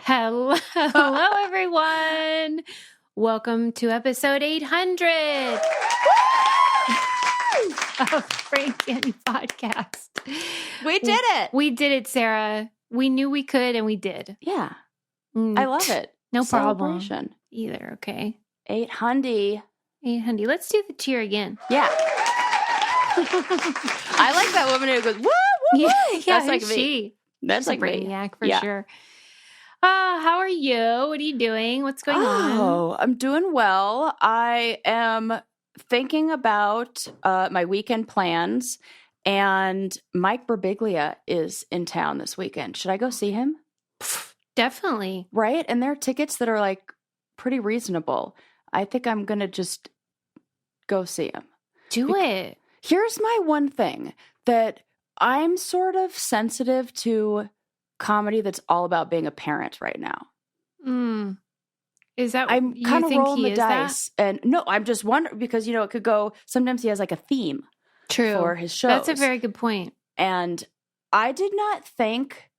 Hello, everyone. Welcome to episode 800 of Freaking Podcast. We did it. We did it, Sarah. We knew we could, and we did. Yeah. I love it. No problem. Celebration. Either, okay? 800. 800. Let's do the cheer again. Yeah. I like that woman who goes, woo, woo, woo. Yeah, That's like she. me. That's She's like a me. brainiac for sure. How are you? What are you doing? What's going on? Oh, I'm doing well. I am thinking about my weekend plans, and Mike Birbiglia is in town this weekend. Should I go see him? Definitely. Right? And there are tickets that are like pretty reasonable. I think I'm going to just go see him. Do it. Here's my one thing that I'm sort of sensitive to comedy that's all about being a parent right now. Is that I'm you kind of think rolling he the is dice, and no, I'm just wondering because it could go. Sometimes he has like a theme True. for his shows. That's a very good point. And I did not think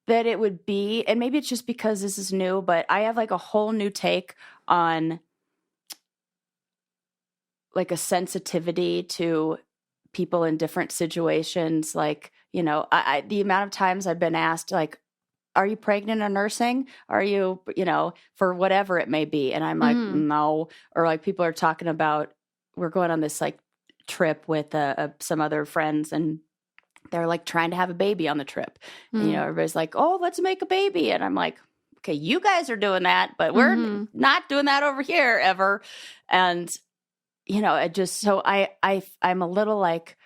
that it would be, and maybe it's just because this is new, but I have like a whole new take on like a sensitivity to people in different situations. Like, I the amount of times I've been asked, like, are you pregnant or nursing? Are you, for whatever it may be? And I'm like, no. Or like people are talking about, we're going on this like trip with some other friends, and they're like trying to have a baby on the trip. And, everybody's like, oh, let's make a baby. And I'm like, okay, you guys are doing that, but we're not doing that over here ever. And, it just, so I'm a little like,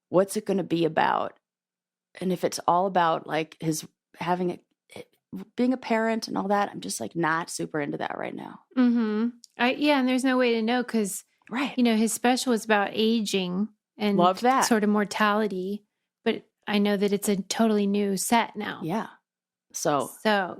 what's it going to be about? And if it's all about like his being a parent and all that, I'm just like not super into that right now. And there's no way to know because, right. His special is about aging and love that sort of mortality. But I know that it's a totally new set now. Yeah. So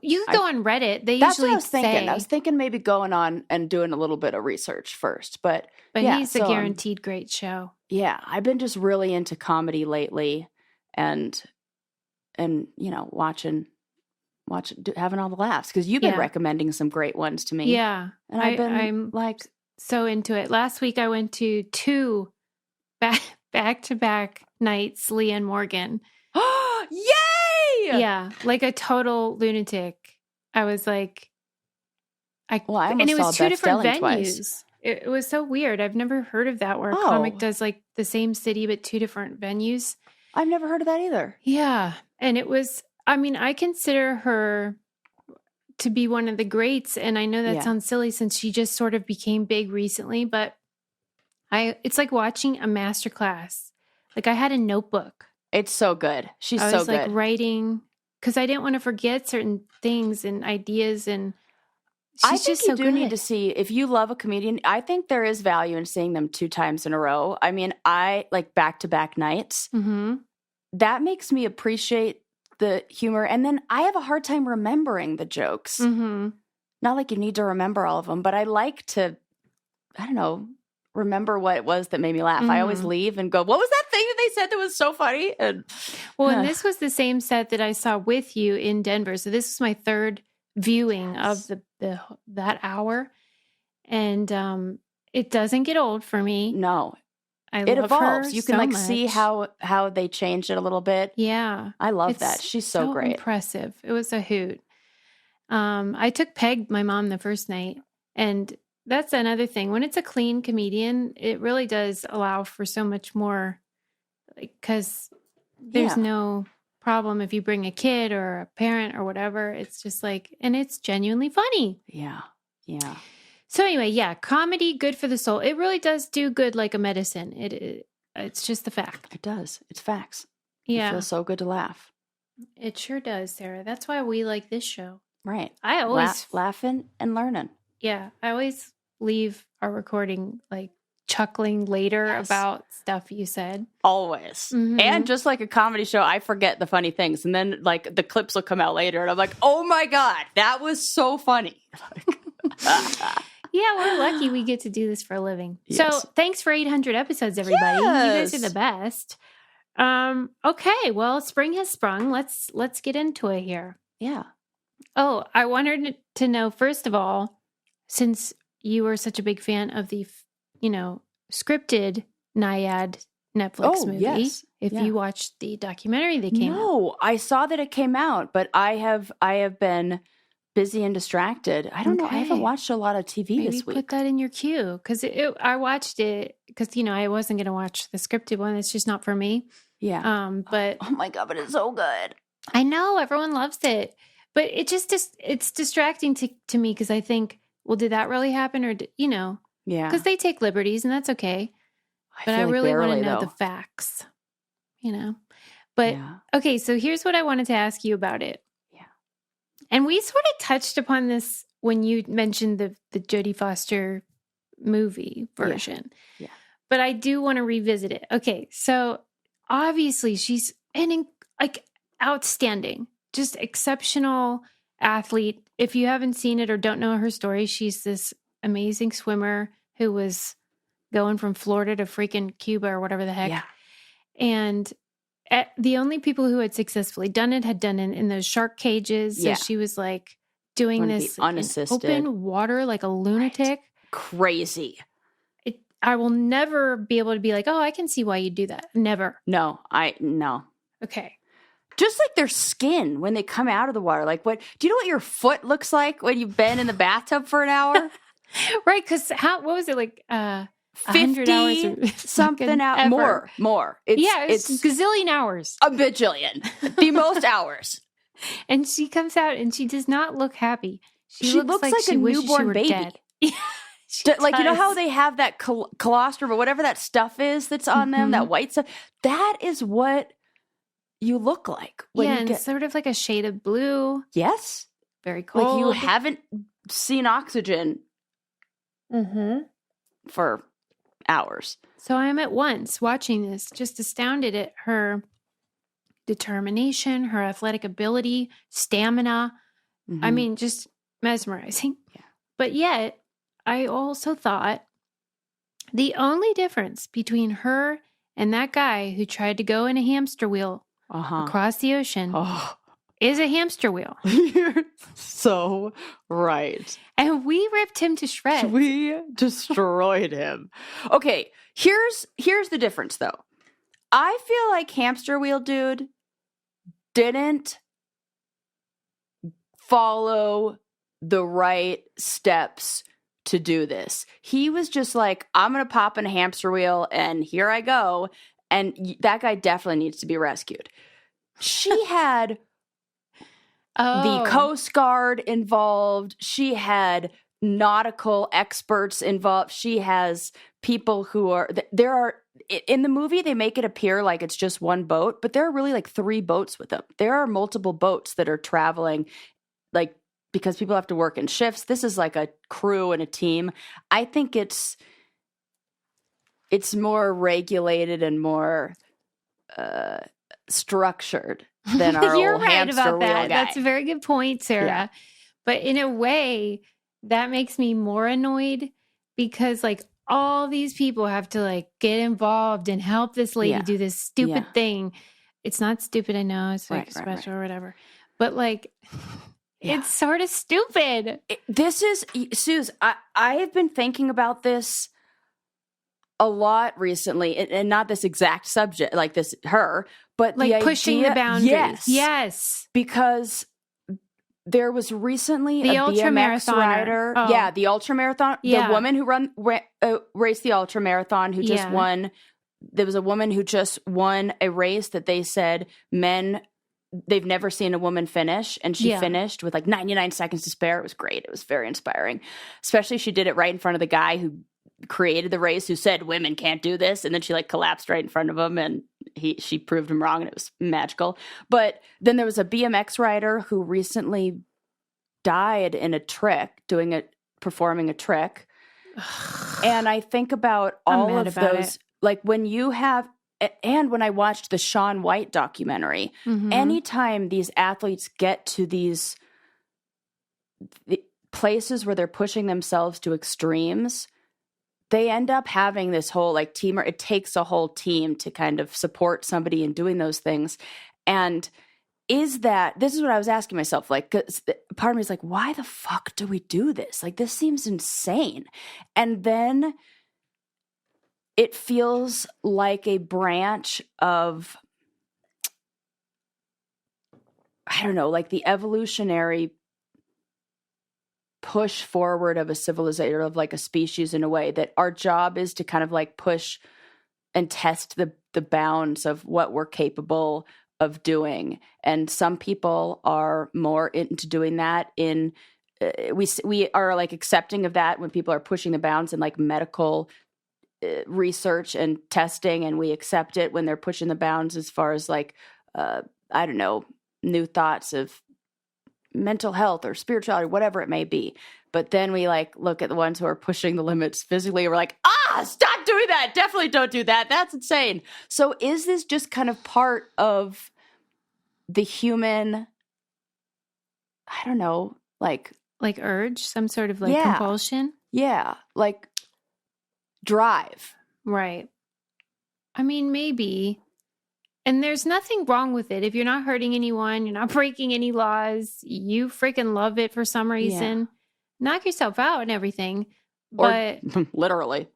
you can go on Reddit. They that's usually what I was thinking. say. I was thinking maybe going on and doing a little bit of research first, but he's a guaranteed great show. Yeah, I've been just really into comedy lately, and watching, having all the laughs because you've been recommending some great ones to me. Yeah, and I'm like so into it. Last week I went to 2 back-to-back nights. Leanne Morgan. Yay! Yeah, like a total lunatic. I was like, I almost and it was saw 2 Beth different Stelling venues. Twice. It was so weird. I've never heard of that where a comic does like the same city but 2 different venues. I've never heard of that either. Yeah, and it was. I mean, I consider her to be one of the greats, and I know that sounds silly since she just sort of became big recently, but it's like watching a masterclass. Like I had a notebook. It's so good. She's I so was good. like writing because I didn't want to forget certain things and ideas, and I she's think just so you do good. need to see if you love a comedian. I think there is value in seeing them 2 times in a row. I mean, I like back-to-back nights. Mm-hmm. That makes me appreciate the humor, and then I have a hard time remembering the jokes. Mm-hmm. Not like you need to remember all of them, but I like to, I don't know, remember what it was that made me laugh. I always leave and go, what was that thing that they said that was so funny? And this was the same set that I saw with you in Denver. So this was my 3rd viewing of that hour, and it doesn't get old for me. No. It evolves. You can so like much. see how they changed it a little bit. Yeah. I love that. She's so great. Impressive. It was a hoot. I took Peg, my mom, the first night, and that's another thing. When it's a clean comedian, it really does allow for so much more, because there's no problem if you bring a kid or a parent or whatever. It's just like, and it's genuinely funny. Yeah. Yeah. So anyway, comedy, good for the soul. It really does do good like a medicine. It's just the fact. It does. It's facts. Yeah. It feels so good to laugh. It sure does, Sarah. That's why we like this show. Right. I always laughing and learning. Yeah. I always leave our recording like chuckling later about stuff you said. Always. Mm-hmm. And just like a comedy show, I forget the funny things. And then like the clips will come out later and I'm like, oh my God, that was so funny. Yeah, we're lucky we get to do this for a living. Yes. So thanks for 800 episodes, everybody. Yes. You guys are the best. Okay, well, spring has sprung. Let's get into it here. Yeah. Oh, I wanted to know, first of all, since you were such a big fan of the, scripted Nyad Netflix movie, yes. if Yeah. you watched the documentary that came out. No, I saw that it came out, but I have been busy and distracted. I don't know. I haven't Okay. watched a lot of TV Maybe this week. put that in your queue, because I watched it because, I wasn't going to watch the scripted one. It's just not for me. Yeah. But Oh my God, but it's so good. I know everyone loves it, but it just it's distracting to me, because I think, well, did that really happen, or Yeah. because they take liberties, and that's okay. But I feel like really want to barely, know though. the facts, But Yeah. okay, so here's what I wanted to ask you about it. Yeah. And we sort of touched upon this when you mentioned the Jodie Foster movie version. Yeah. But I do want to revisit it. Okay, so obviously she's outstanding, just exceptional athlete. If you haven't seen it or don't know her story, she's this amazing swimmer who was going from Florida to freaking Cuba or whatever the heck. Yeah. And the only people who had successfully done it had done it in those shark cages. So Yeah. she was like doing Wanted to be this in unassisted. open water like a lunatic. Crazy. I will never be able to be like, oh, I can see why you do that. Never. No. Okay. Just like their skin when they come out of the water. Like, what? Do you know what your foot looks like when you've been in the bathtub for an hour? Right. Because what was it, like 50 hours or something out. ever. More. It's gazillion hours. A bajillion. The most hours. And she comes out and she does not look happy. She looks like she a wishes newborn she were baby. dead. Like, you know how they have that colostrum or whatever that stuff is that's on them, that white stuff? That is what you look like. And sort of like a shade of blue. Yes. Very cold. Like you haven't seen oxygen for hours. So I'm at once watching this, just astounded at her determination, her athletic ability, stamina. I mean, just mesmerizing. Yeah. But yet, I also thought the only difference between her and that guy who tried to go in a hamster wheel across the ocean is a hamster wheel. You're so right. And we ripped him to shreds. We destroyed him. Okay, here's the difference, though. I feel like hamster wheel dude didn't follow the right steps to do this. He was just like, I'm going to pop in a hamster wheel and here I go. And that guy definitely needs to be rescued. She had the Coast Guard involved. She had nautical experts involved. She has people who are, in the movie, they make it appear like it's just one boat, but there are really like 3 boats with them. There are multiple boats that are traveling, like, because people have to work in shifts. This is like a crew and a team. I think it's more regulated and more structured than our You're old right hamster about wheel that. guy. That's a very good point, Sarah. Yeah. But in a way, that makes me more annoyed, because like all these people have to like get involved and help this lady do this stupid thing. It's not stupid, I know. It's like special or whatever. But like, it's sort of stupid. This is, Suze, I have been thinking about this a lot recently, and not this exact subject, like this, but like the pushing idea, the boundaries. Yes. Because there was recently the a BMX rider. Oh. Yeah, the ultramarathon. Yeah. The woman who raced the ultramarathon who just won. There was a woman who just won a race that they said they've never seen a woman finish, and she finished with like 99 seconds to spare. It was great. It was very inspiring. Especially she did it right in front of the guy who created the race, who said women can't do this, and then she like collapsed right in front of him, and she proved him wrong, and it was magical. But then there was a BMX rider who recently died in a trick, performing a trick. And I think about all of those, like when you have, and when I watched the Shaun White documentary, anytime these athletes get to these places where they're pushing themselves to extremes, they end up having this whole like team, or it takes a whole team to kind of support somebody in doing those things. And this is what I was asking myself, like, 'cause part of me is like, why the fuck do we do this? Like, this seems insane. And then it feels like a branch of, I don't know, like the evolutionary push forward of a civilization, of like a species, in a way that our job is to kind of like push and test the bounds of what we're capable of doing. And some people are more into doing that in, we are like accepting of that when people are pushing the bounds in like medical research and testing, and we accept it when they're pushing the bounds as far as like, I don't know, new thoughts of mental health or spirituality, whatever it may be. But then we like look at the ones who are pushing the limits physically, and we're like, stop doing that. Definitely don't do that. That's insane. So is this just kind of part of the human, I don't know, like urge, some sort of like compulsion? Yeah. Like drive. Right. I mean, maybe. And there's nothing wrong with it. If you're not hurting anyone, you're not breaking any laws, you freaking love it for some reason, knock yourself out and everything. But or literally.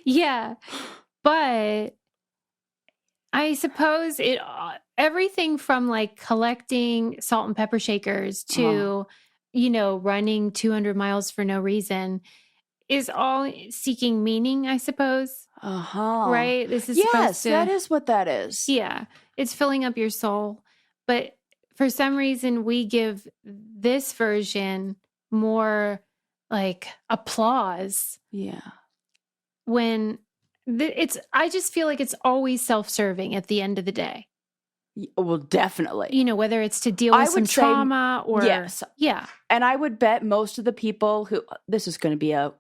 Yeah. But I suppose everything from like collecting salt and pepper shakers to, running 200 miles for no reason is all seeking meaning, I suppose. Right? This is supposed to, that is what that is. Yeah. It's filling up your soul. But for some reason, we give this version more like applause. Yeah. When I just feel like it's always self-serving at the end of the day. Well, definitely. Whether it's to deal with some trauma or... Yes. Yeah. And I would bet most of the people who... This is going to be a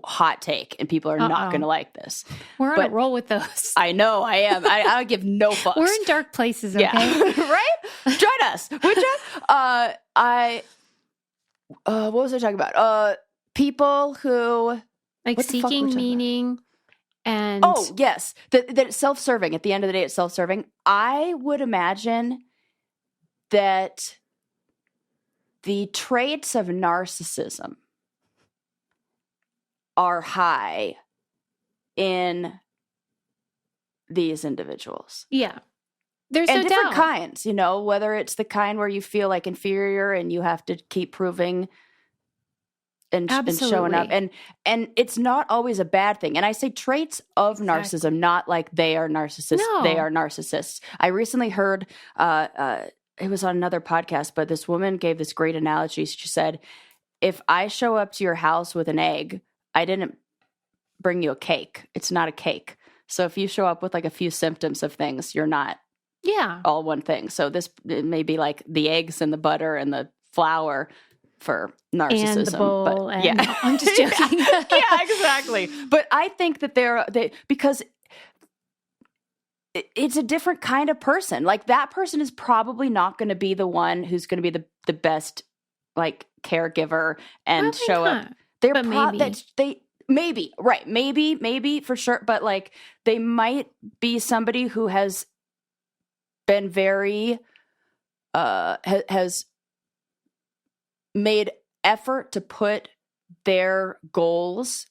hot take, and people are not going to like this. We're on a roll with those. I know, I am. I give no fucks. We're in dark places, okay? Yeah. Right? Join us, would you? What was I talking about? People who... Like seeking meaning and... Oh, yes. That it's self-serving. At the end of the day, it's self-serving. I would imagine that the traits of narcissism are high in these individuals. Yeah. There's and no different doubt. kinds, whether it's the kind where you feel like inferior and you have to keep proving and showing up. And it's not always a bad thing. And I say traits of narcissism, not like they are narcissists. No. They are narcissists. I recently heard, it was on another podcast, but this woman gave this great analogy. She said, if I show up to your house with an egg, I didn't bring you a cake. It's not a cake. So if you show up with like a few symptoms of things, you're not all one thing. So it may be like the eggs and the butter and the flour for narcissism. And the bowl. But, no, I'm just joking. Yeah, exactly. But I think that because it's a different kind of person. Like that person is probably not going to be the one who's going to be the best like caregiver and probably show not. up. They're Maybe. Maybe for sure. But like they might be somebody who has been very has made effort to put their goals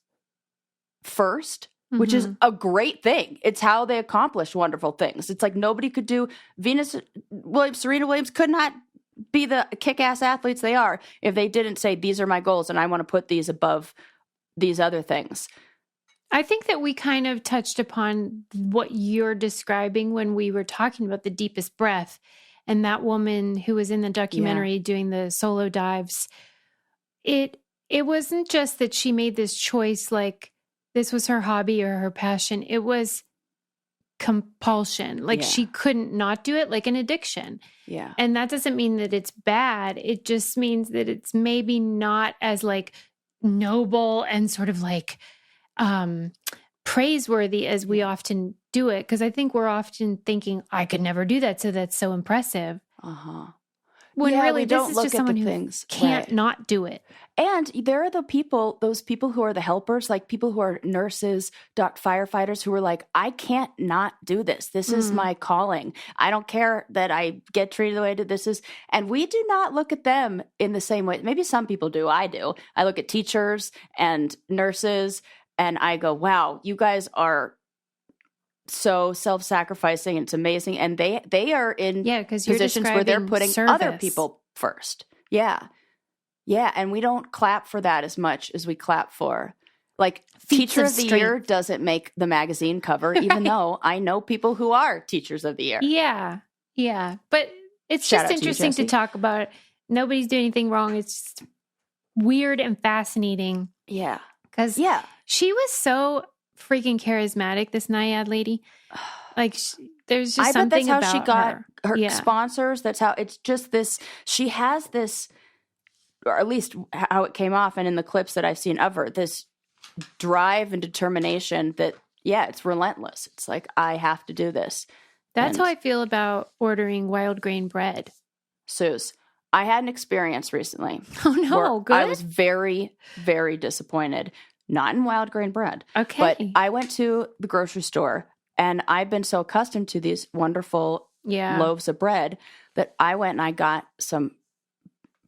first, which is a great thing. It's how they accomplish wonderful things. It's like nobody could do. Serena Williams could not be the kick-ass athletes they are if they didn't say, these are my goals and I want to put these above these other things. I think that we kind of touched upon what you're describing when we were talking about the deepest breath. And that woman who was in the documentary doing the solo dives, it wasn't just that she made this choice like this was her hobby or her passion. It was compulsion. Like she couldn't not do it, like an addiction. Yeah. And that doesn't mean that it's bad. It just means that it's maybe not as like noble and sort of like praiseworthy as we often do it. Because I think we're often thinking, I could never do that. So that's so impressive. when Yeah, really we this don't is look just at someone the who things. can't Right. not do it. And there are those people who are the helpers, like people who are nurses, firefighters who are like, I can't not do this. This is my calling. I don't care that I get treated the way I do. And we do not look at them in the same way. Maybe some people do. I do. I look at teachers and nurses and I go, wow, you guys are so self-sacrificing. It's amazing. And they are in because you're positions where they're describing putting other service. people first. Yeah. Yeah, and we don't clap for that as much as we clap for, like, Feats Teacher of of the strength. Year doesn't make the magazine cover, even though I know people who are Teachers of the Year. Yeah. Yeah. But it's Shout just out to you, interesting to Jessie. talk about. Nobody's doing anything wrong. It's just weird and fascinating. Yeah. Because Yeah. she was so freaking charismatic, this Nyad lady. Like, there's just I bet something that's how about she got her Yeah. sponsors. That's how it's just this. She has this, or at least how it came off, and in the clips that I've seen of her, this drive and determination that, yeah, it's relentless. It's like, I have to do this. That's And how I feel about ordering wild grain bread. Suze, I had an experience recently. Oh, no. where Good. I was very, very disappointed. Not in wild grain bread. Okay. But I went to the grocery store, and I've been so accustomed to these wonderful loaves of bread that I went and I got some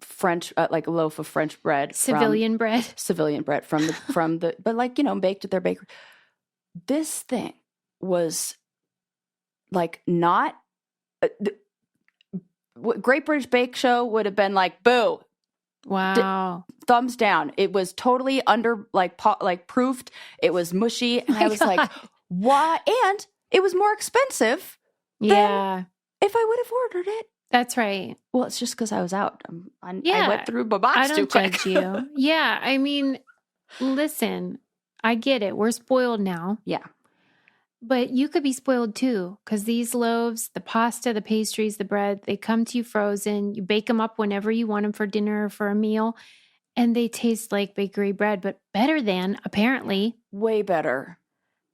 French, like a loaf of French bread. Civilian bread from the, but like, baked at their bakery. This thing was like not, Great British Bake Show would have been like, boo, Wow. thumbs down. It was totally under, like proofed. It was mushy. And I was like, why? And it was more expensive Yeah. if I would have ordered it. That's right. Well, it's just because I was out. I Yeah. went through my box I too don't quick. judge you. Yeah. I mean, listen, I get it. We're spoiled now. Yeah. But you could be spoiled too, because these loaves, the pasta, the pastries, the bread, they come to you frozen. You bake them up whenever you want them for dinner or for a meal, and they taste like bakery bread, but better than, apparently. Way better.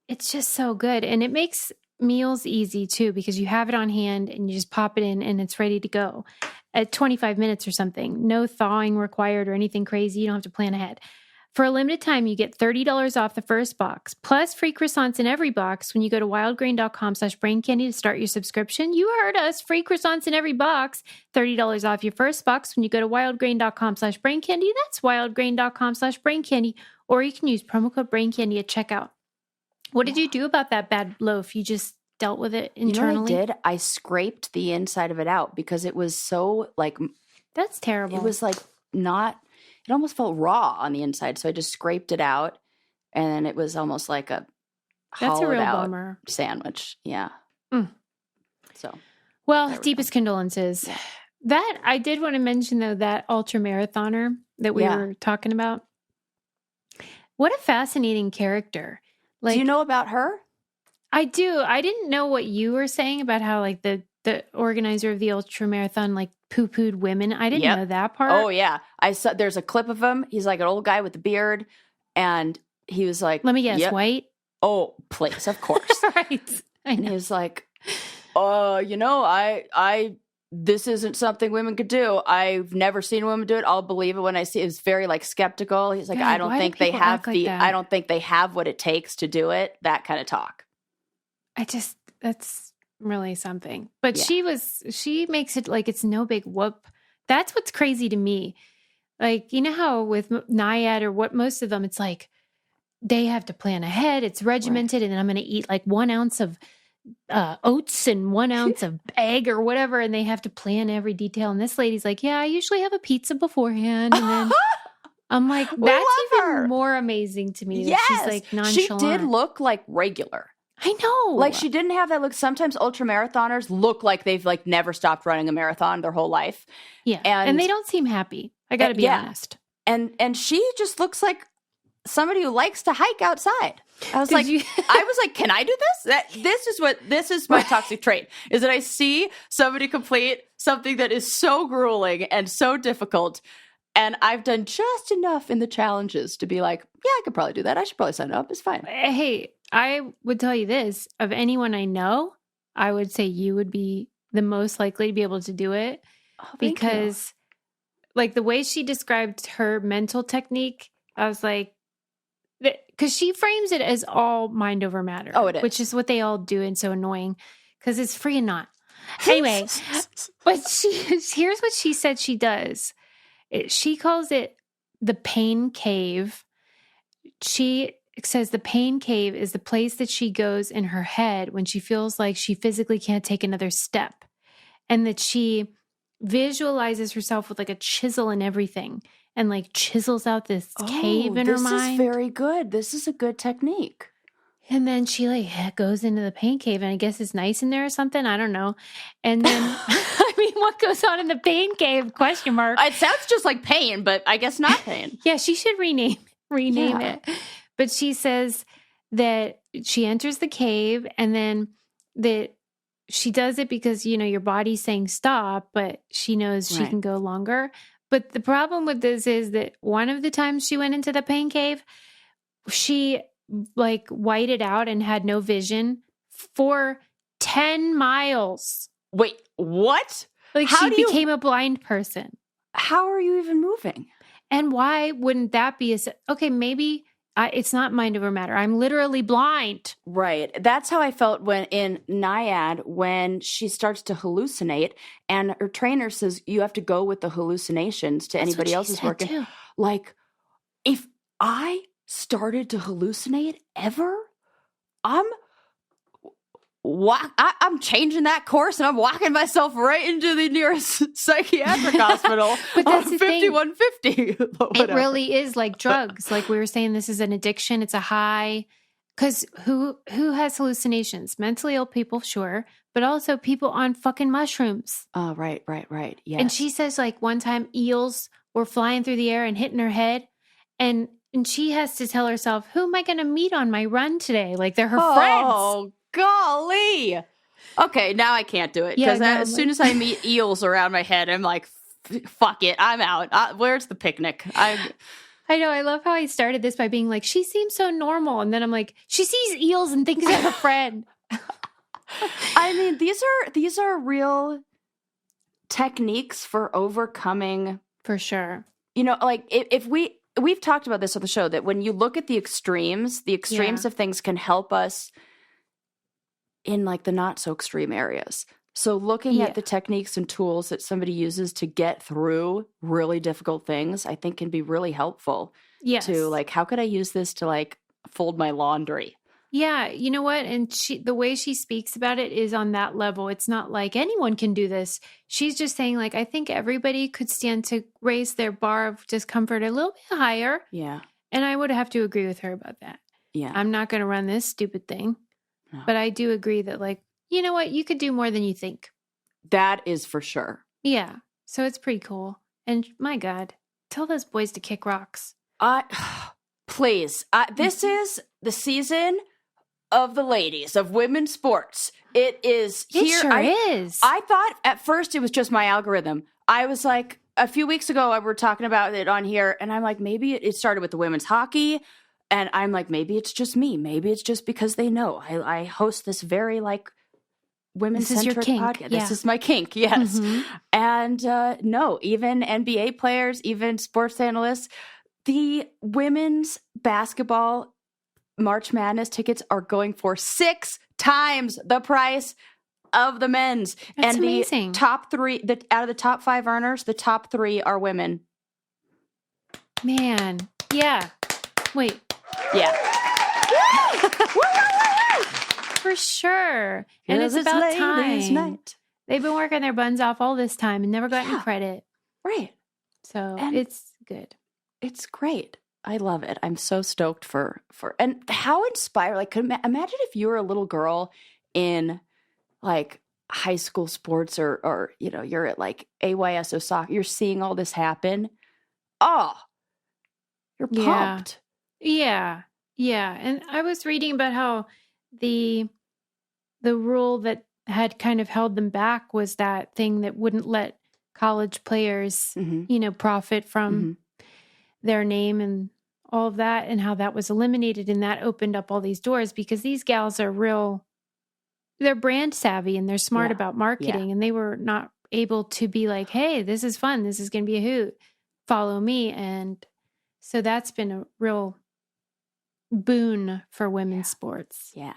It's just so good. And it makes meals easy too, because you have it on hand and you just pop it in and it's ready to go at 25 minutes or something. No thawing required or anything crazy. You don't have to plan ahead. For a limited time, you get $30 off the first box, plus free croissants in every box when you go to wildgrain.com/braincandy to start your subscription. You heard us, free croissants in every box, $30 off your first box when you go to wildgrain.com/braincandy. That's wildgrain.com/braincandy, or you can use promo code braincandy at checkout. What did you do about that bad loaf? You just dealt with it internally? You know what I did? I scraped the inside of it out because it was so like, That's terrible. it was like not, it almost felt raw on the inside. So I just scraped it out, and then it was almost like a That's a hollowed real out bummer. sandwich. Yeah. Mm. So, Well, there we deepest condolences. Yeah. That, I did want to mention though, that ultramarathoner that we Yeah. were talking about. What a fascinating character. Like, do you know about her? I do. I didn't know what you were saying about how like the organizer of the ultramarathon like poo-pooed women. I didn't Yep. know that part. Oh yeah. I saw, there's a clip of him. He's like an old guy with a beard, and he was like, Let me guess, yep. white? Oh, please, of course. Right. I And know. he was like, I this isn't something women could do. I've never seen women do it. I'll believe it when I see it. It's very like skeptical. He's like, God, I don't why do think they people have act like that? I don't think they have what it takes to do it. That kind of talk. That's really something. But Yeah. she makes it like it's no big whoop. That's what's crazy to me. Like, you know how with Nyad or what most of them, it's like they have to plan ahead. It's regimented, and then I'm going to eat like 1 ounce of oats and 1 ounce of egg or whatever, and they have to plan every detail. And this lady's like, yeah, I usually have a pizza beforehand, and then I'm like, We that's love even her. more amazing to me. Yes. That she's like nonchalant. She did look like regular. I know. Like she didn't have that look. Sometimes ultramarathoners look like they've like never stopped running a marathon their whole life. Yeah. And- And they don't seem happy. I got to be yeah. honest. And she just looks like somebody who likes to hike outside. I was Did like, you- I was like, can I do this? This is my toxic trait, is that I see somebody complete something that is so grueling and so difficult, and I've done just enough in the challenges to be like, yeah, I could probably do that. I should probably sign up. It's fine. Hey, I would tell you this, of anyone I know, I would say you would be the most likely to be able to do it. Oh, thank you. because like the way she described her mental technique, I was like, because she frames it as all mind over matter. Oh, it is. Which is what they all do, and so annoying because it's freaking not. Anyway, but here's what she said she does. She calls it the pain cave. She says the pain cave is the place that she goes in her head when she feels like she physically can't take another step, and that she visualizes herself with like a chisel and everything, and like chisels out this cave in her mind. This is very good. This is a good technique. And then she like goes into the pain cave, and I guess it's nice in there or something. I don't know. And then, I mean, what goes on in the pain cave? Question mark. It sounds just like pain, but I guess not pain. Yeah, she should rename it. But she says that she enters the cave, and then that she does it because, you know, your body's saying stop, but she knows she can go longer. But the problem with this is that one of the times she went into the pain cave, she like whited out and had no vision for 10 miles. Wait, what? Like she became a blind person. How are you even moving? And why wouldn't that be okay, maybe it's not mind over matter. I'm literally blind. Right. That's how I felt when in Nyad, when she starts to hallucinate and her trainer says you have to go with the hallucinations to anybody else's work. Too. Like, if I started to hallucinate ever, I'm changing that course and I'm walking myself right into the nearest psychiatric hospital. But that's the 5150. It really is like drugs. Like we were saying, this is an addiction. It's a high. Because who has hallucinations? Mentally ill people, sure, but also people on fucking mushrooms. Oh, right. Yes. And she says like one time eels were flying through the air and hitting her head, and she has to tell herself, who am I going to meet on my run today? Like they're her friends. Oh, golly. Okay, now I can't do it. Because as soon as I meet eels around my head, I'm like, fuck it, I'm out. Where's the picnic? I know. I love how I started this by being like, she seems so normal. And then I'm like, she sees eels and thinks I'm a friend. I mean, these are real techniques for overcoming. For sure. You know, like if we've talked about this on the show, that when you look at the extremes of things can help us in like the not so extreme areas. So looking at the techniques and tools that somebody uses to get through really difficult things, I think can be really helpful. Yes. To like, how could I use this to like fold my laundry? Yeah. You know what? And the way she speaks about it is on that level. It's not like anyone can do this. She's just saying like, I think everybody could stand to raise their bar of discomfort a little bit higher. Yeah. And I would have to agree with her about that. Yeah. I'm not going to run this stupid thing. No. But I do agree that like, you know what? You could do more than you think. That is for sure. Yeah. So it's pretty cool. And my God, tell those boys to kick rocks. Please. This is the season of the ladies, of women's sports. It is here. It sure is. I thought at first it was just my algorithm. I was like, a few weeks ago, we were talking about it on here, and I'm like, maybe it started with the women's hockey. And I'm like, maybe it's just me. Maybe it's just because they know. I host this very like women-centric podcast. Yeah. This is my kink, yes. Mm-hmm. And no, even NBA players, even sports analysts, the women's basketball March Madness tickets are going for 6 times the price of the men's. That's and amazing. The top 3, out of the top 5 earners, the top 3 are women. Man, yeah. Wait. Yeah. For sure. And it's about time. Night. They've been working their buns off all this time and never gotten credit. Right. So and it's good. It's great. I love it. I'm so stoked for and how inspired. Like, imagine if you were a little girl in like high school sports or you know, you're at like AYSO soccer, you're seeing all this happen. Oh, you're pumped. Yeah. And I was reading about how the rule that had kind of held them back was that thing that wouldn't let college players, you know, profit from their name and all of that, and how that was eliminated. And that opened up all these doors because these gals are they're brand savvy and they're smart about marketing, and they were not able to be like, hey, this is fun. This is going to be a hoot. Follow me. And so that's been a real boon for women's sports. Yeah.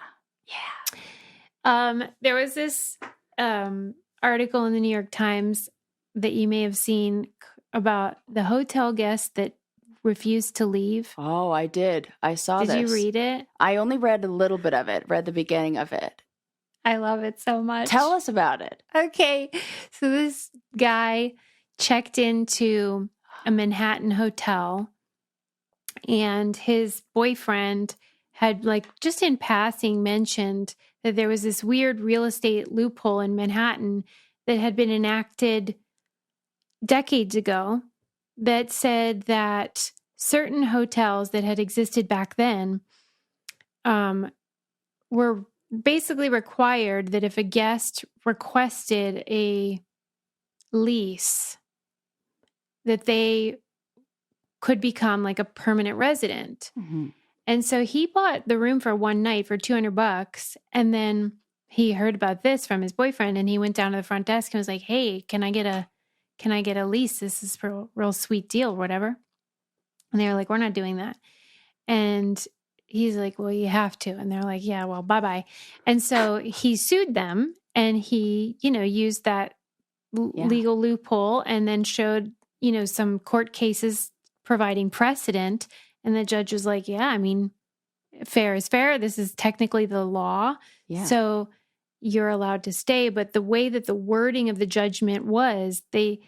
There was this article in the New York Times that you may have seen about the hotel guest that refused to leave. Oh, I did. I saw this. Did you read it? I only read a little bit of it, read the beginning of it. I love it so much. Tell us about it. Okay. So this guy checked into a Manhattan hotel, and his boyfriend had, like, just in passing mentioned that there was this weird real estate loophole in Manhattan that had been enacted decades ago that said that certain hotels that had existed back then were basically required that if a guest requested a lease, that they could become like a permanent resident. Mm-hmm. And so he bought the room for one night for $200. And then he heard about this from his boyfriend, and he went down to the front desk and was like, hey, can I get a lease? This is a real sweet deal, whatever. And they were like, we're not doing that. And he's like, well, you have to. And they're like, yeah, well, bye-bye. And so he sued them, and he, used that legal loophole, and then showed, some court cases providing precedent. And the judge was like, yeah, I mean, fair is fair. This is technically the law. Yeah. So you're allowed to stay. But the way that the wording of the judgment was, they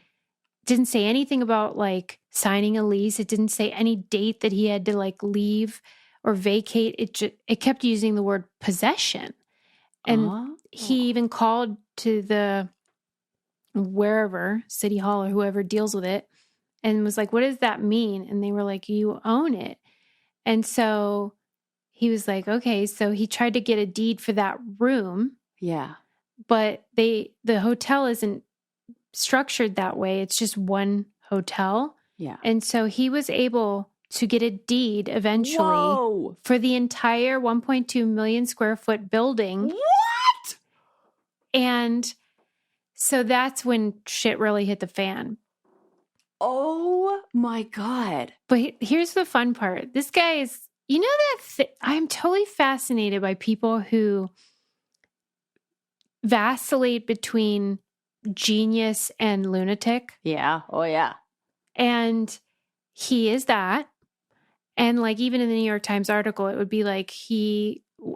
didn't say anything about like signing a lease. It didn't say any date that he had to like leave or vacate. It kept using the word possession. And he even called to the wherever, City Hall or whoever deals with it, and was like, what does that mean? And they were like, you own it. And so he was like, okay. So he tried to get a deed for that room. Yeah. But the hotel isn't structured that way. It's just one hotel. Yeah. And so he was able to get a deed eventually for the entire 1.2 million square foot building. What? And so that's when shit really hit the fan. Oh my God. But here's the fun part. This guy is, I'm totally fascinated by people who vacillate between genius and lunatic. Yeah. Oh yeah. And he is that. And like, even in the New York Times article, it would be like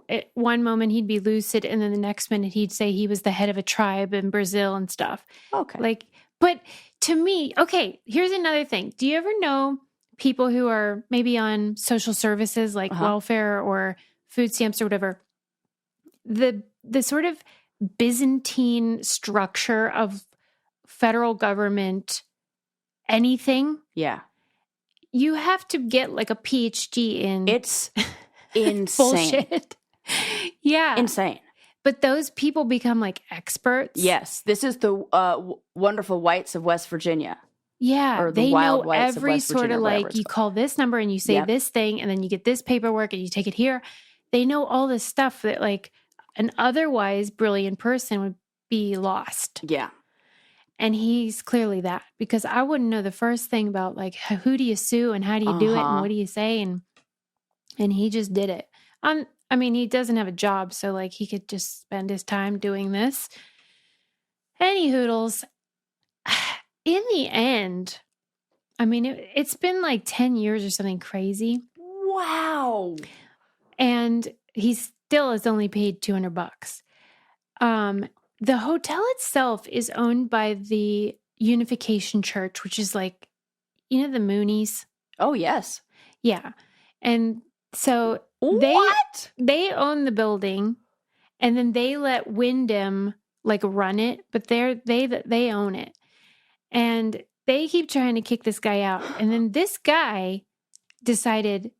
at one moment he'd be lucid, and then the next minute he'd say he was the head of a tribe in Brazil and stuff. Okay. Like, but to me, okay, here's another thing. Do you ever know people who are maybe on social services like welfare or food stamps or whatever? The sort of Byzantine structure of federal government anything. Yeah. You have to get like a PhD in it's insane. Bullshit. Yeah. Insane. But those people become like experts. Yes. This is the wonderful whites of West Virginia. Yeah. Or the they wild know whites every of West sort Virginia, of like, you call this number and you say this thing, and then you get this paperwork and you take it here. They know all this stuff that like an otherwise brilliant person would be lost. Yeah. And he's clearly that, because I wouldn't know the first thing about like, who do you sue and how do you do it and what do you say? And he just did it. I mean, he doesn't have a job, so like he could just spend his time doing this. Any hoodles. In the end, I mean, it's been like 10 years or something crazy. Wow. And he still has only paid $200. The hotel itself is owned by the Unification Church, which is like, the Moonies. Oh, yes. Yeah. And so they own the building, and then they let Wyndham like run it, but they own it. And they keep trying to kick this guy out. And then this guy decided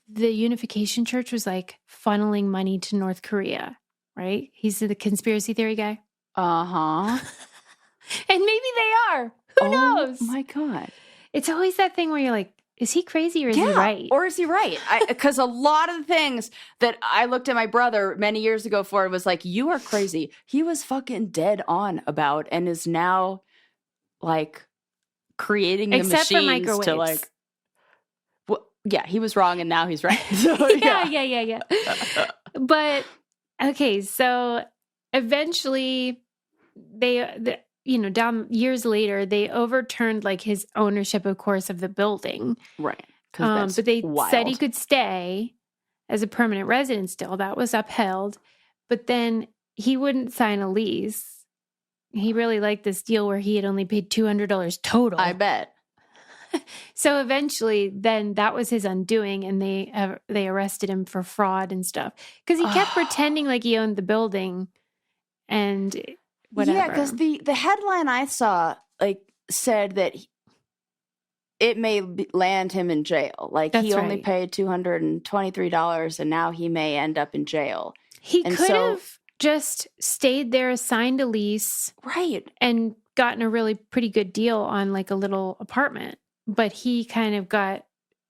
the Unification Church was like funneling money to North Korea, right? He's the conspiracy theory guy. Uh-huh. And maybe they are. Who knows? Oh my God. It's always that thing where you're like, is he crazy or is he right? Or is he right? Because a lot of the things that I looked at my brother many years ago for was like, you are crazy. He was fucking dead on about and is now like creating the Except for machines microwaves. to like. Well, yeah, he was wrong and now he's right. So, yeah. But okay, so eventually down years later, they overturned like his ownership, of course, of the building. Right. But they said he could stay as a permanent resident still. That was upheld. But then he wouldn't sign a lease. He really liked this deal where he had only paid $200 total. I bet. So eventually, then that was his undoing, and they arrested him for fraud and stuff because he kept pretending like he owned the building and whatever. Yeah, because the headline I saw like said that it may land him in jail. Like he only paid $223, and now he may end up in jail. He could have just stayed there, signed a lease, right, and gotten a really pretty good deal on like a little apartment. But he kind of got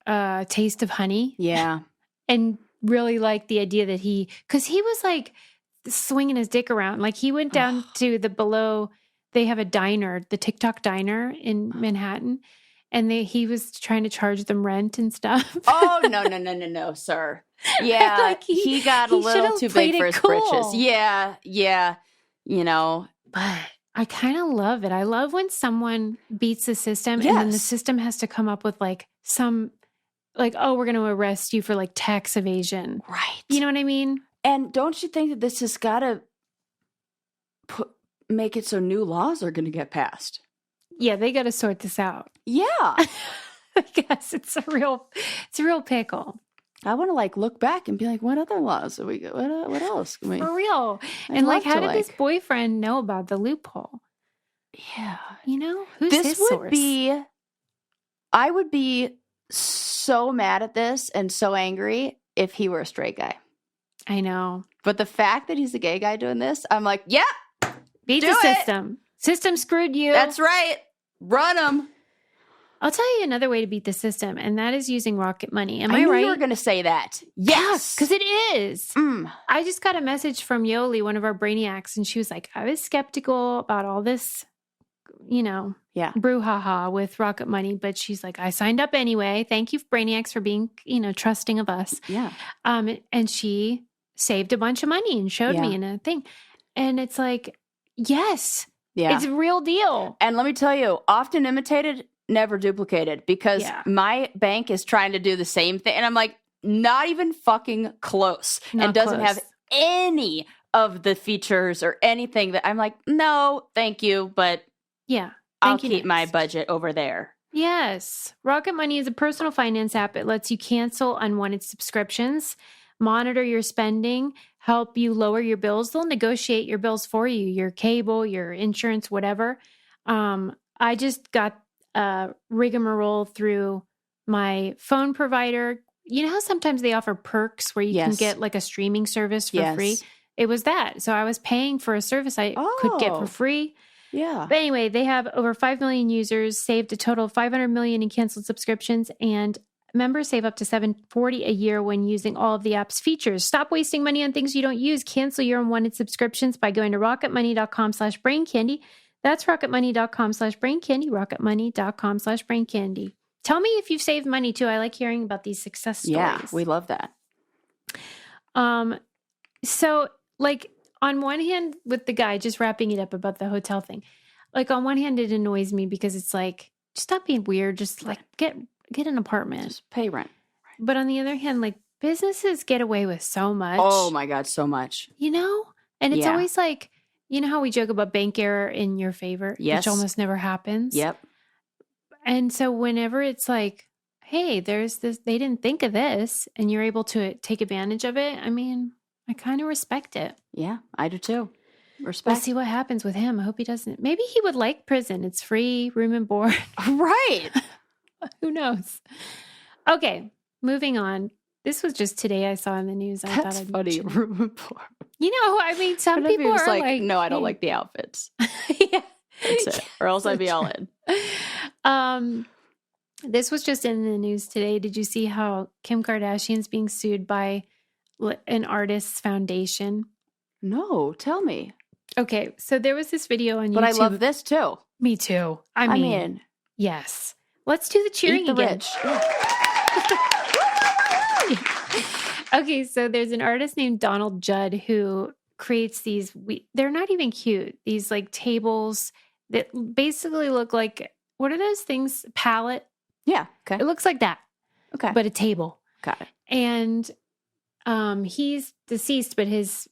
a taste of honey. Yeah. And really liked the idea that because he was like swinging his dick around. Like he went down to they have a diner, the TikTok diner in Manhattan. And he was trying to charge them rent and stuff. Oh, no, sir. Yeah, like he got a little too big for his britches. Yeah, But I kind of love it. I love when someone beats the system and then the system has to come up with like oh, we're going to arrest you for like tax evasion. Right. You know what I mean? And don't you think that this has got to make it so new laws are going to get passed? Yeah, they got to sort this out. Yeah. I guess it's a real pickle. I want to like look back and be like, what other laws have we got? What else? For real. And like, how did this boyfriend know about the loophole? Yeah. Who's his source? I would be so mad at this and so angry if he were a straight guy. I know. But the fact that he's a gay guy doing this, I'm like, yeah. Beat the system. System screwed you. That's right. Run them. I'll tell you another way to beat the system, and that is using Rocket Money. Am I knew right? You were going to say that. Yes. Because it is. I just got a message from Yoli, one of our brainiacs, and she was like, I was skeptical about all this, brouhaha with Rocket Money, but she's like, I signed up anyway. Thank you, brainiacs, for being, trusting of us. Yeah. And she saved a bunch of money and showed me in a thing. And it's like, yes. Yeah. It's a real deal. And let me tell you, often imitated, never duplicated, because my bank is trying to do the same thing. And I'm like, not even fucking close. And doesn't have any of the features or anything that I'm like, no, thank you. But I'll keep my budget over there. Yes. Rocket Money is a personal finance app. It lets you cancel unwanted subscriptions, monitor your spending, help you lower your bills. They'll negotiate your bills for you, your cable, your insurance, whatever. I just got a rigmarole through my phone provider. You know how sometimes they offer perks where you can get like a streaming service for free? It was that. So I was paying for a service I could get for free. Yeah. But anyway, they have over 5 million users, saved a total of 500 million in canceled subscriptions, and members save up to $740 a year when using all of the app's features. Stop wasting money on things you don't use. Cancel your unwanted subscriptions by going to rocketmoney.com/braincandy. That's rocketmoney.com/braincandy, rocketmoney.com/braincandy. Tell me if you've saved money too. I like hearing about these success stories. Yeah, we love that. So like on one hand with the guy, just wrapping it up about the hotel thing, like on one hand, it annoys me because it's like, just stop being weird. Just like get an apartment. Just pay rent. But on the other hand, like businesses get away with so much. Oh my God, so much. And it's always like, you know how we joke about bank error in your favor, which almost never happens. Yep. And so whenever it's like, hey, there's this, they didn't think of this, and you're able to take advantage of it, I mean, I kind of respect it. Yeah, I do too. Respect. We'll see what happens with him. I hope he doesn't. Maybe he would like prison. It's free, room and board. Right. Who knows? Okay, moving on. This was just today I saw in the news. That's funny. Room and board. I mean, some people are like, no, I don't like the outfits. Yeah. That's it. Or else I'd be all in. This was just in the news today. Did you see how Kim Kardashian's being sued by an artist's foundation? No, tell me. Okay, so there was this video on YouTube. But I love this too. Me too. I mean, yes. Let's do the cheering eat the again. rich. Okay, so there's an artist named Donald Judd who creates these, they're not even cute, these like tables that basically look like, what are those things? Palette? Yeah, okay. It looks like that. Okay. But a table. Got it. And he's deceased, but his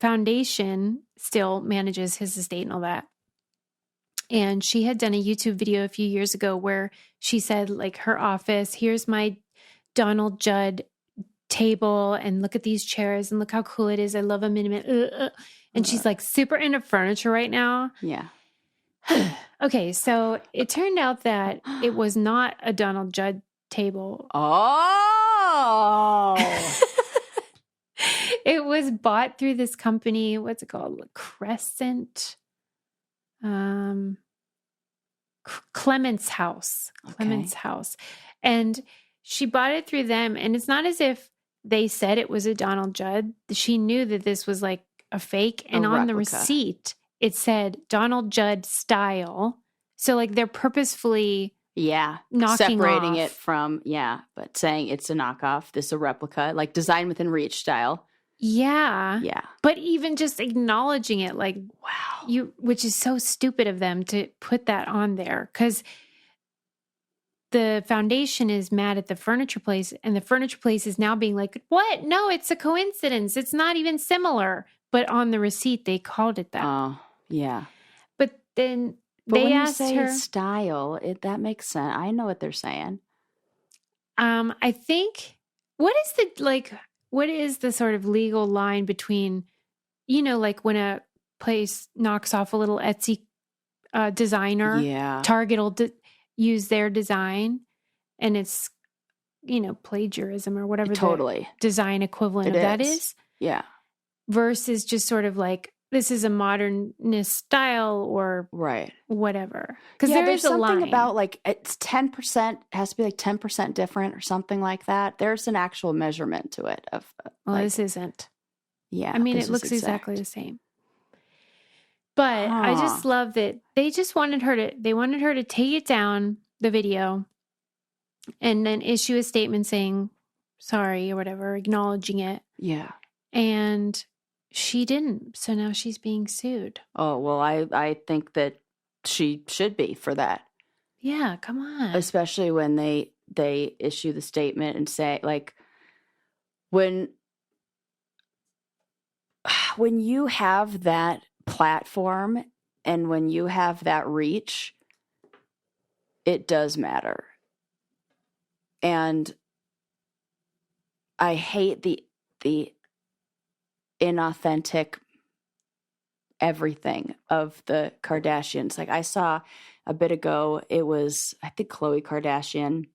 foundation still manages his estate and all that. And she had done a YouTube video a few years ago where she said, like, her office, here's my Donald Judd table, and look at these chairs, and look how cool it is. I love them in And she's like super into furniture right now. Yeah. Okay, so it turned out that it was not a Donald Judd table. Oh. It was bought through this company. What's it called? Crescent. Clement's House. Clement's House. And she bought it through them. And it's not as if they said it was a Donald Judd. She knew that this was like a fake. And on the receipt, it said Donald Judd style. So like they're purposefully separating off. it from, but saying it's a knockoff, this a replica, like design within reach style. Yeah. Yeah. But even just acknowledging it, like, wow, which is so stupid of them to put that on there, because the foundation is mad at the furniture place, and the furniture place is now being like, what? No, it's a coincidence. It's not even similar. But on the receipt, they called it that. Oh, yeah. But then But they when asked you say her style, that makes sense. I know what they're saying. I think, what is the sort of legal line between, like when a place knocks off a little Etsy designer, Target will use their design, and it's, plagiarism or whatever the design equivalent of that is. Yeah. Versus just sort of like, this is a modernist style or whatever. Because there's a something line about like it's 10%, has to be like 10% different or something like that. There's an actual measurement to it. This isn't. Yeah. I mean, it looks exactly the same. But I just love that they just wanted her to take it down, the video, and then issue a statement saying sorry or whatever, acknowledging it. Yeah. And she didn't. So now she's being sued. Oh, well, I think that she should be for that. Yeah, come on. Especially when they issue the statement and say, like, when you have that platform and when you have that reach, it does matter. And I hate the inauthentic everything of the Kardashians. Like I saw a bit ago, it was, I think Khloe Kardashian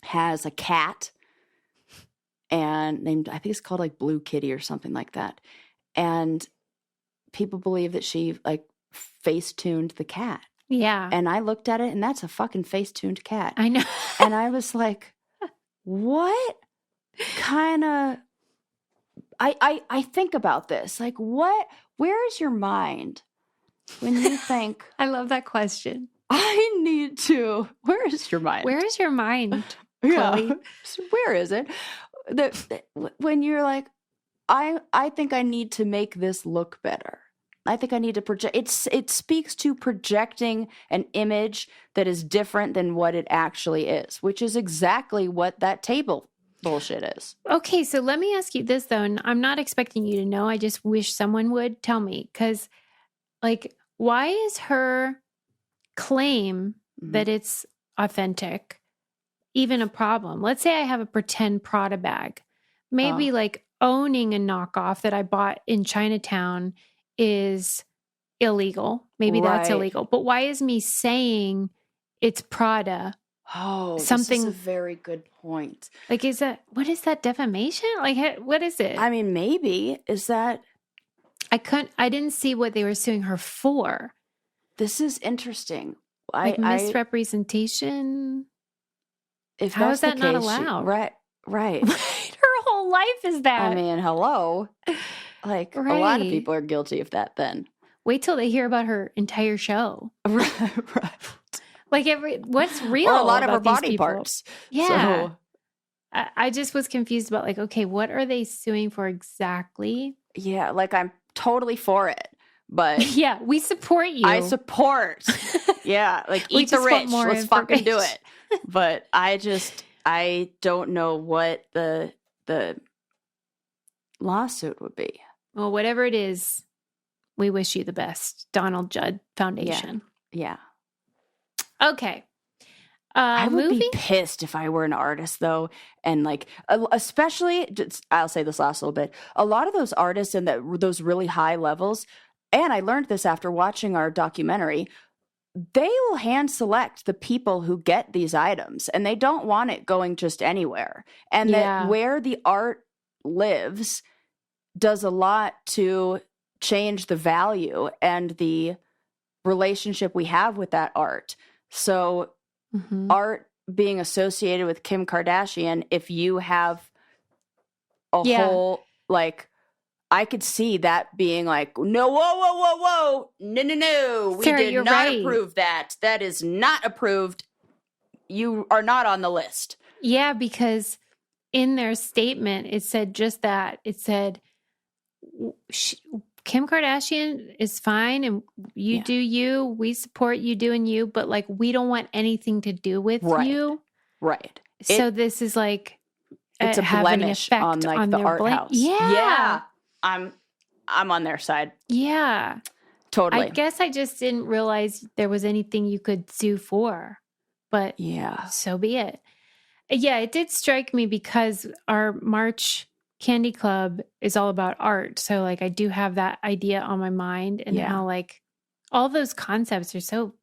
has a cat and named, I think it's called like Blue Kitty or something like that. And people believe that she like face-tuned the cat. Yeah. And I looked at it and that's a fucking face-tuned cat. I know. And I was like, what kind of, I think about this, like where is your mind when you think, I love that question. I need to, where is your mind? Where is your mind, Chloe? Where is it? When you're like, I think I need to make this look better. I think I need to project. It speaks to projecting an image that is different than what it actually is, which is exactly what that table bullshit is. Okay, so let me ask you this, though, and I'm not expecting you to know. I just wish someone would tell me, because, like, why is her claim that it's authentic even a problem? Let's say I have a pretend Prada bag. Maybe, like, owning a knockoff that I bought in Chinatown is illegal. Maybe that's illegal. But why is me saying it's Prada? Oh, something, this is a very good point. Like, what is that, defamation? Like, what is it? I mean, maybe, is that? I didn't see what they were suing her for. This is interesting. Like misrepresentation? if How that's is that the not case, allowed? right. Her whole life is that. I mean, hello. Like, a lot of people are guilty of that then. Wait till they hear about her entire show. Right. Like what's real or a lot of her about these body people? parts. Yeah. So, I just was confused about like, okay, what are they suing for exactly? yeah, like I'm totally for it. But yeah, we support you. I support. Yeah, like eat the rich. Let's fucking do it. But I don't know what the lawsuit would be. Well, whatever it is, we wish you the best. Donald Judd Foundation. Yeah. Okay. I would be pissed if I were an artist, though. And like, especially, I'll say this last little bit. A lot of those artists in those really high levels, and I learned this after watching our documentary, they will hand select the people who get these items, and they don't want it going just anywhere. And that where the art lives does a lot to change the value and the relationship we have with that art. So art being associated with Kim Kardashian, if you have a whole, like, I could see that being like, no, whoa, no, we Sarah, did not approve that. That is not approved. You are not on the list. Yeah, because in their statement, it said just that. It said, Kim Kardashian is fine and you do you. We support you doing you, but like we don't want anything to do with you. Right. So this is like it's a blemish on like on the art house. Yeah. I'm on their side. Yeah. Totally. I guess I just didn't realize there was anything you could sue for. But so be it. Yeah, it did strike me because our March Candy Club is all about art. So like I do have that idea on my mind and how like all those concepts are so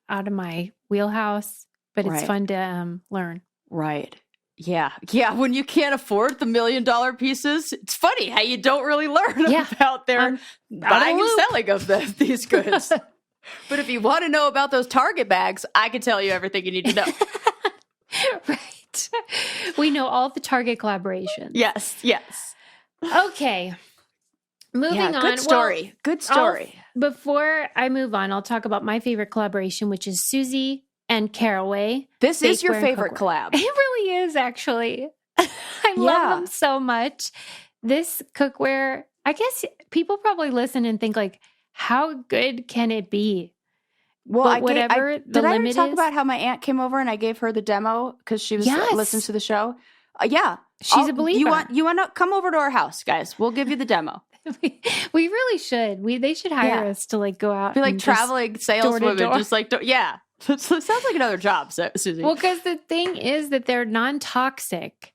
out of my wheelhouse, but it's fun to learn. Right. Yeah. Yeah. When you can't afford the $1 million pieces, it's funny how you don't really learn about their buying and selling of these goods. But if you want to know about those Target bags, I can tell you everything you need to know. Right. We know all the Target collaborations. Yes. Okay. Moving on. Good story. Well, good story. Before I move on, I'll talk about my favorite collaboration, which is Susie and Caraway. This is your favorite collab. It really is, actually. I love them so much. This cookware, I guess people probably listen and think like, how good can it be? Well, did I ever talk about how my aunt came over and I gave her the demo because she was listening to the show? She's a believer. You want to come over to our house, guys? We'll give you the demo. We really should. They should hire us to like go out, be like traveling saleswomen, just like So it sounds like another job, Susie. Well, because the thing is that they're non-toxic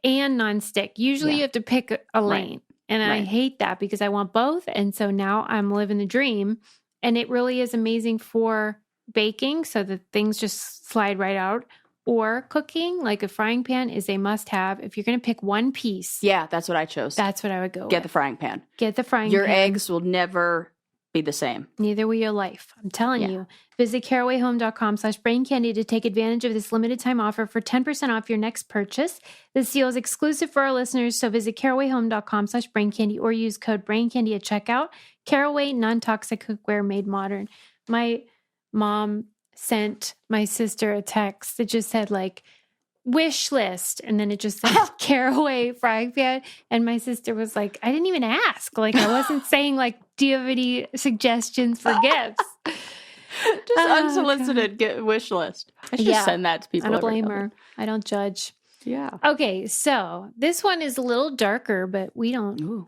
and non-stick. Usually, you have to pick a lane, and I hate that because I want both. And so now I'm living the dream. And it really is amazing for baking so that things just slide right out. Or cooking, like a frying pan is a must-have. If you're going to pick one piece. Yeah, that's what I chose. That's what I would go Get the frying pan. Get the frying pan. Your eggs will never be the same. Neither will your life. I'm telling you. Visit carawayhome.com/braincandy to take advantage of this limited time offer for 10% off your next purchase. This deal is exclusive for our listeners, so visit carawayhome.com/braincandy or use code braincandy at checkout. Caraway, non-toxic cookware made modern. My mom sent my sister a text that just said like wish list, and then it just said Caraway frying pan, and my sister was like, I didn't even ask. Like I wasn't saying like, do you have any suggestions for gifts? Just unsolicited wish list. I should just send that to people. I don't blame her. I don't judge. Yeah. Okay, so this one is a little darker, but we don't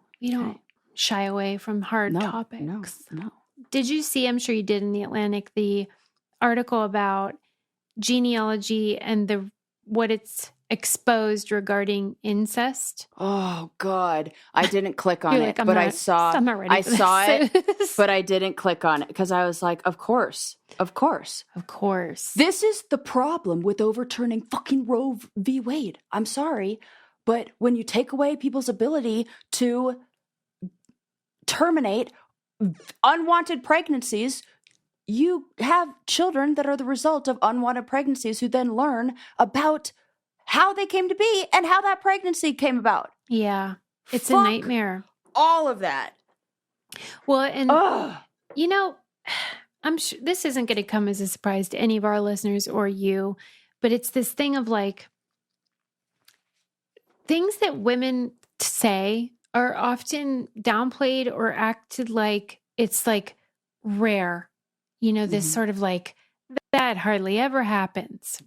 shy away from hard topics. No. Did you see, I'm sure you did in the Atlantic, the article about genealogy and what it's exposed regarding incest? Oh God, I didn't click on it, but I saw it, but I didn't click on it because I was like, of course. This is the problem with overturning fucking Roe v. Wade. I'm sorry, but when you take away people's ability to terminate unwanted pregnancies, you have children that are the result of unwanted pregnancies who then learn about how they came to be and how that pregnancy came about. Yeah. It's Fuck a nightmare. All of that. Well, and you know, I'm sure this isn't going to come as a surprise to any of our listeners or you, but it's this thing of like things that women say are often downplayed or acted like it's like rare, you know, this sort of like that hardly ever happens.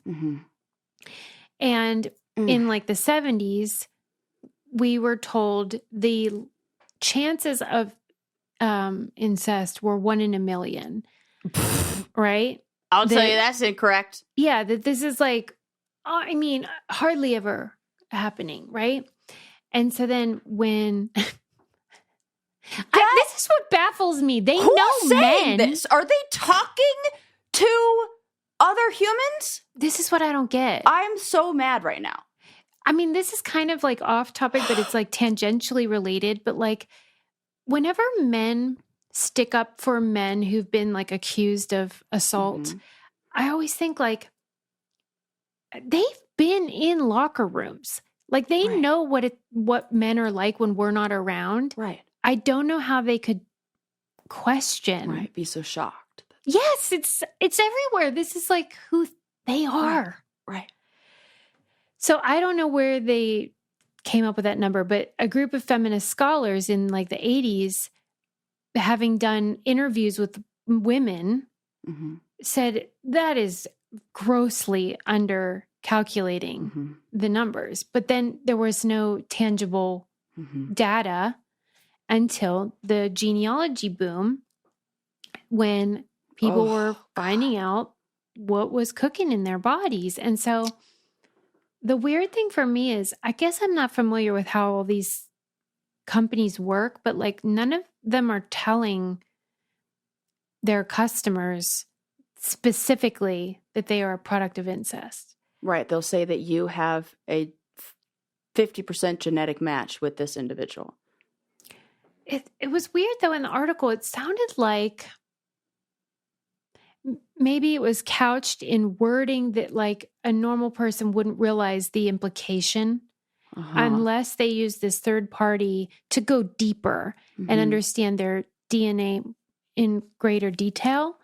And in like the 70s, we were told the chances of incest were 1 in a million, right? I'll tell you that's incorrect. Yeah, that this is like, I mean, hardly ever happening, right? And so then when this is what baffles me. They know men. This? Are they talking to other humans? This is what I don't get. I'm so mad right now. I mean, this is kind of like off topic, but it's like tangentially related. But like whenever men stick up for men who've been like accused of assault, I always think like they've been in locker rooms. Like they know what men are like when we're not around. Right. I don't know how they could question. Right. Be so shocked. Yes, it's everywhere. This is like who they are. Right. So I don't know where they came up with that number, but a group of feminist scholars in like the 80s, having done interviews with women, said that is grossly under calculating the numbers. But then there was no tangible data until the genealogy boom, when people were finding out what was cooking in their bodies. And so the weird thing for me is, I guess I'm not familiar with how all these companies work, but like none of them are telling their customers specifically that they are a product of incest. Right. They'll say that you have a 50% genetic match with this individual. It was weird though in the article. It sounded like maybe it was couched in wording that like a normal person wouldn't realize the implication unless they use this third party to go deeper and understand their DNA in greater detail.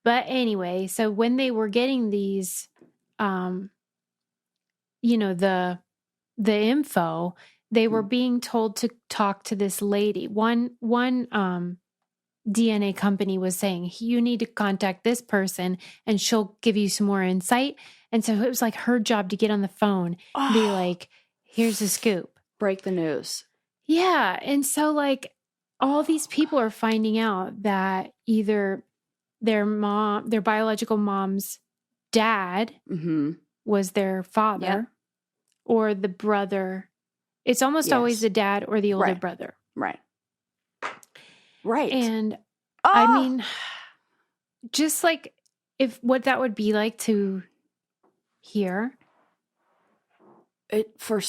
But anyway, so when they were getting these, you know, the info, they were being told to talk to this lady. One DNA company was saying, you need to contact this person and she'll give you some more insight. And so it was like her job to get on the phone and be like, here's the scoop. Break the news. Yeah. And so like all these people are finding out that either their biological mom's dad was their father or the brother. It's almost always the dad or the older brother. Right. Right. And I mean, just like what that would be like to hear. For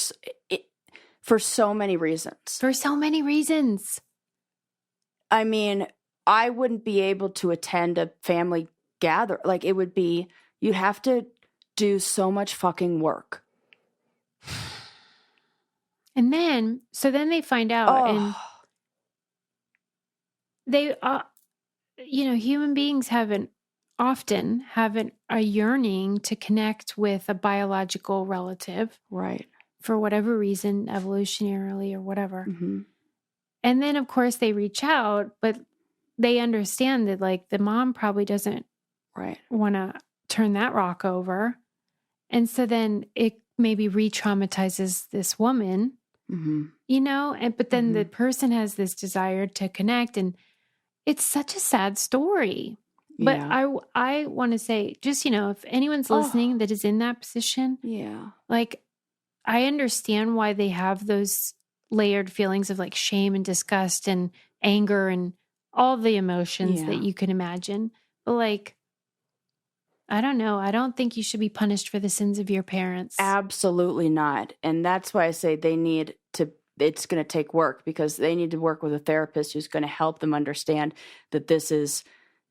so many reasons. For so many reasons. I mean, I wouldn't be able to attend a family gather. Like it would be, you'd have to do so much fucking work. And then, so then they find out and they, you know, human beings often have a yearning to connect with a biological relative. Right. For whatever reason, evolutionarily or whatever. And then, of course, they reach out, but they understand that, like, the mom probably doesn't want to turn that rock over. And so then it maybe re-traumatizes this woman, you know? But then the person has this desire to connect, and it's such a sad story. But I want to say, just, you know, if anyone's listening that is in that position, like, I understand why they have those layered feelings of like shame and disgust and anger and all the emotions that you can imagine. But like, I don't know. I don't think you should be punished for the sins of your parents. Absolutely not. And that's why I say it's going to take work, because they need to work with a therapist who's going to help them understand that this is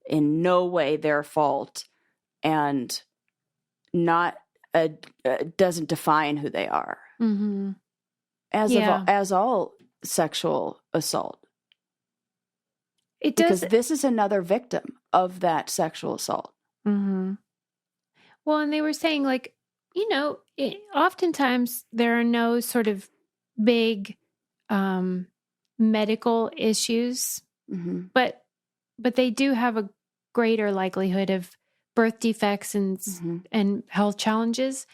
in no way their fault and not doesn't define who they are. Mm-hmm. As all sexual assault. It does. Because this is another victim of that sexual assault. Mm-hmm. Well, and they were saying, like, oftentimes there are no sort of big medical issues, Mm-hmm. but they do have a greater likelihood of birth defects and health challenges.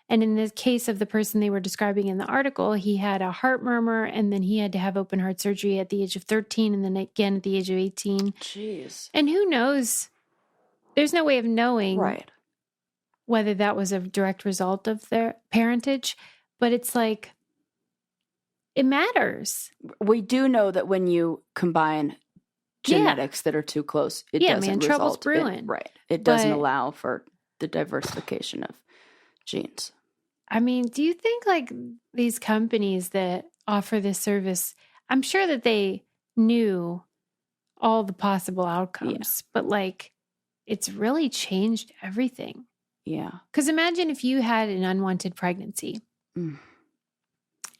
And in the case of the person they were describing in the article, he had a heart murmur, and then he had to have open heart surgery at the age of 13, and then again at the age of 18. Jeez. And who knows? There's no way of knowing whether that was a direct result of their parentage, but it's like, it matters. We do know that when you combine genetics that are too close, it doesn't trouble's brewing. It doesn't allow for the diversification of genes. I mean, do you think like these companies that offer this service, I'm sure that they knew all the possible outcomes, but like it's really changed everything. Yeah. Because imagine if you had an unwanted pregnancy and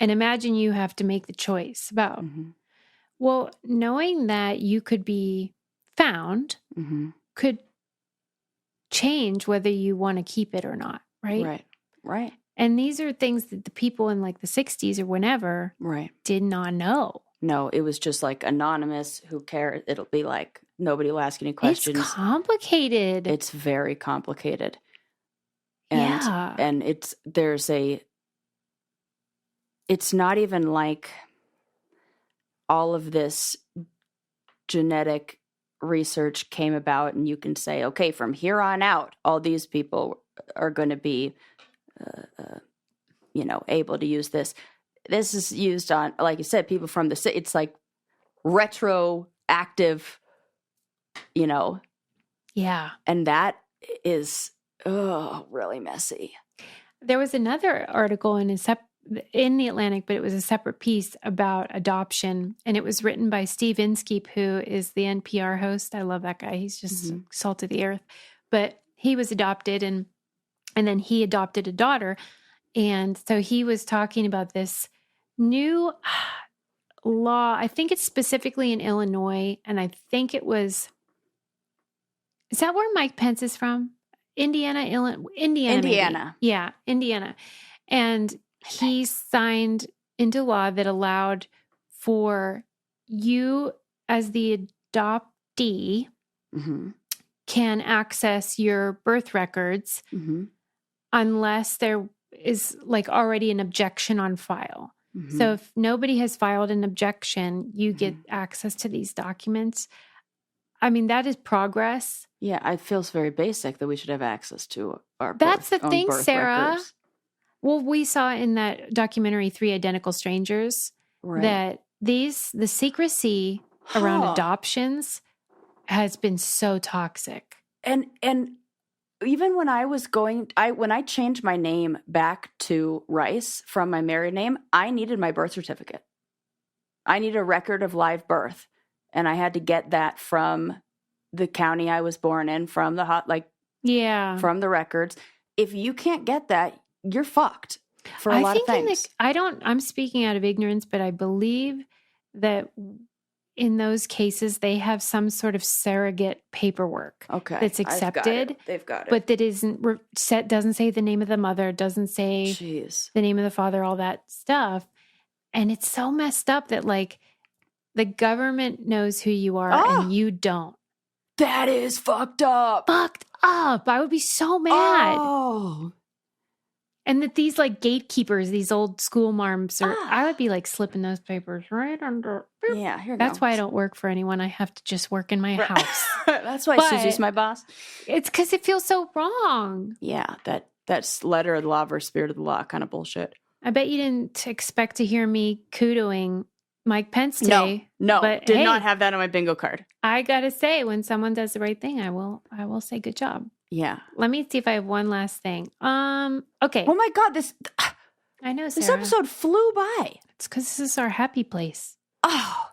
imagine you have to make the choice about, well, knowing that you could be found could change whether you want to keep it or not. Right. And these are things that the people in like the 60s or whenever did not know. No, it was just like anonymous. Who cares? It'll be like nobody will ask any questions. It's complicated. It's very complicated. And it's not even like all of this genetic research came about and you can say, okay, from here on out, all these people are going to be able to use this. This is used on, like you said, people from it's like retroactive, Yeah. And that is, really messy. There was another article in the Atlantic, but it was a separate piece about adoption. And it was written by Steve Inskeep, who is the NPR host. I love that guy. He's just salt of the earth. But he was adopted and then he adopted a daughter. And so he was talking about this new law. I think it's specifically in Illinois. And I think is that where Mike Pence is from? Indiana. Yeah, Indiana. And he signed into law that allowed for you as the adoptee can access your birth records unless there is like already an objection on file. So if nobody has filed an objection, you get access to these documents. I mean, that is progress. Yeah, it feels very basic that we should have access to our That's the thing, birth Sarah. Records. Well, we saw in that documentary, 3 Identical Strangers, that the secrecy around adoptions has been so toxic. And even when when I changed my name back to Rice from my married name, I needed my birth certificate. I needed a record of live birth. And I had to get that from the county I was born in, from the from the records. If you can't get that, you're fucked for a lot of things. I'm speaking out of ignorance, but I believe that in those cases, they have some sort of surrogate paperwork that's accepted. They've got it. But that doesn't say the name of the mother, doesn't say the name of the father, all that stuff. And it's so messed up that like the government knows who you are and you don't. That is fucked up. Fucked up. I would be so mad. Oh. And that these like gatekeepers, these old school marms, I would be like slipping those papers right under. Yeah, here That's why I don't work for anyone. I have to just work in my house. That's why Susie's my boss. It's because it feels so wrong. Yeah, that's letter of the law versus spirit of the law kind of bullshit. I bet you didn't expect to hear me kudoing Mike Pence today. No, but did not have that on my bingo card. I gotta say, when someone does the right thing, I will say good job. Yeah. Let me see if I have one last thing. Okay. Oh my God, I know, Sarah. This episode flew by. It's because this is our happy place. Oh,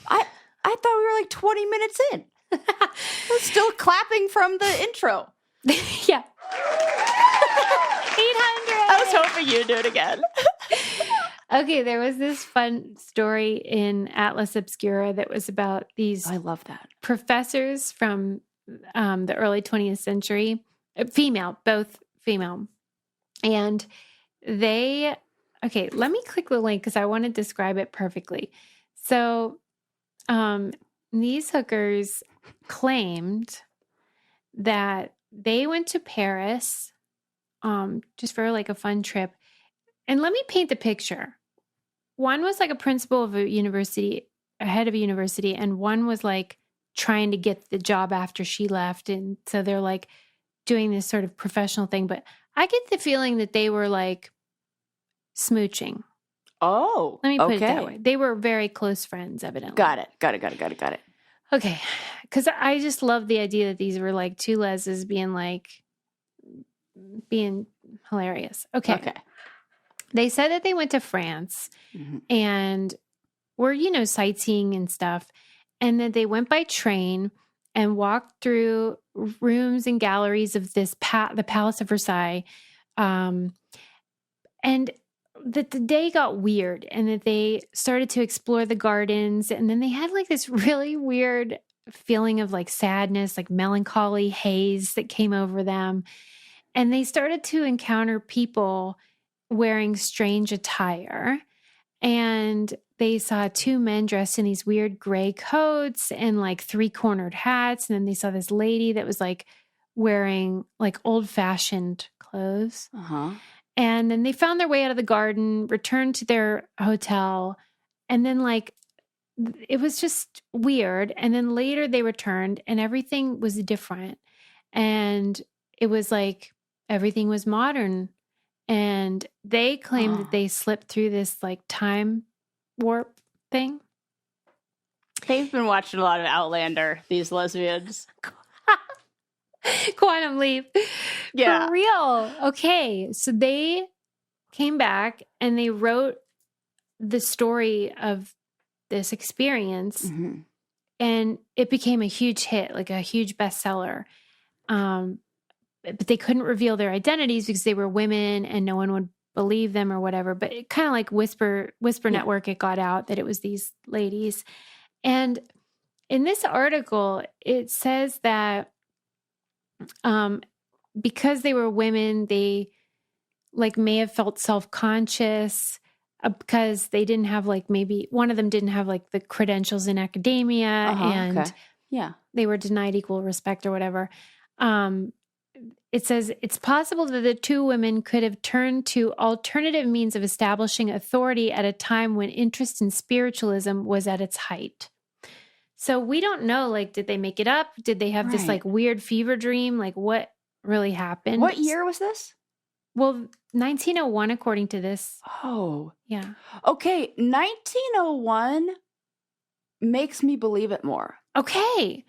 I thought we were like 20 minutes in. We're still clapping from the intro. Yeah. 800 hoping you do it again. Okay, there was this fun story in Atlas Obscura that was about these I love that. professors from the early 20th century, female, both female. And let me click the link because I want to describe it perfectly. So these hookers claimed that they went to Paris just for like a fun trip. And let me paint the picture. One was like a principal of a university, a head of a university, and one was like trying to get the job after she left. And so they're like doing this sort of professional thing. But I get the feeling that they were like smooching. Oh, let me put it that way. They were very close friends, evidently. Got it. Okay. Because I just love the idea that these were like two leses being hilarious. Okay. They said that they went to France and were, sightseeing and stuff. And then they went by train and walked through rooms and galleries of this the Palace of Versailles. And that the day got weird and that they started to explore the gardens. And then they had like this really weird feeling of like sadness, like melancholy haze that came over them. And they started to encounter people wearing strange attire. And they saw two men dressed in these weird gray coats and like 3-cornered hats. And then they saw this lady that was like wearing like old-fashioned clothes. And then they found their way out of the garden, returned to their hotel, and then like it was just weird. And then later they returned and everything was different. And it was like everything was modern. And they claimed that they slipped through this like time warp thing. They've been watching a lot of Outlander, these lesbians. Quantum leap. Yeah. For real. Okay. So they came back and they wrote the story of this experience and it became a huge hit, like a huge bestseller. But they couldn't reveal their identities because they were women and no one would believe them or whatever. But it kind of like Whisper Network, it got out that it was these ladies. And in this article, it says that because they were women, they like may have felt self-conscious because they didn't have like, maybe one of them didn't have like the credentials in academia and they were denied equal respect or whatever. It says it's possible that the two women could have turned to alternative means of establishing authority at a time when interest in spiritualism was at its height. So we don't know, like, did they make it up? Did they have this like weird fever dream? Like what really happened? What year was this? Well, 1901, according to this. Oh. Yeah. Okay. 1901 makes me believe it more. Okay.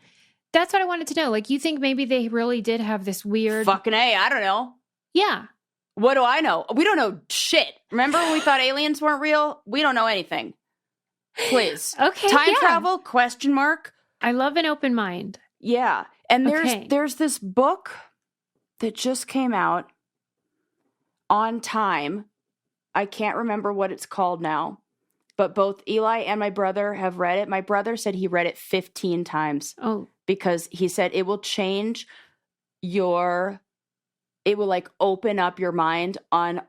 That's what I wanted to know. Like, you think maybe they really did have this weird... Fucking A, I don't know. Yeah. What do I know? We don't know shit. Remember when we thought aliens weren't real? We don't know anything. Please. Okay. Time travel? ? I love an open mind. Yeah. And there's this book that just came out on Time. I can't remember what it's called now. But both Eli and my brother have read it. My brother said he read it 15 times. Oh. Because he said it will change it will like open up your mind on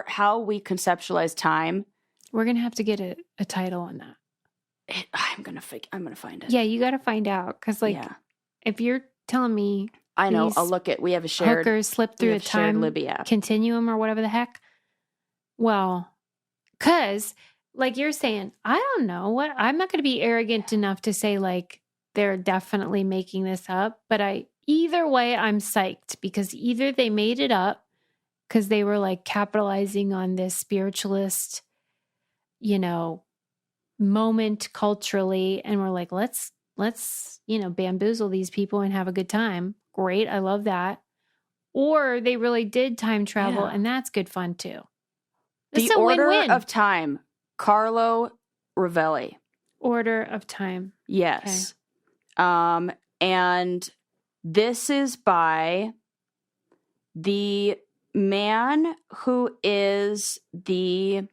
how we conceptualize time. We're going to have to get a title on that. I'm going to find it. Yeah, you got to find out. Because like, if you're telling me I know, I'll look at, we have a shared hookers slip through a time Libby app. Continuum or whatever the heck. Well, because like you're saying, I don't know what, I'm not going to be arrogant enough to say like, they're definitely making this up, but either way, I'm psyched because either they made it up because they were like capitalizing on this spiritualist, moment culturally. And we're like, let's, bamboozle these people and have a good time. Great. I love that. Or they really did time travel and that's good fun too. The Order of Time, Carlo Rovelli. Order of Time. Yes. Okay. And this is by the man who is the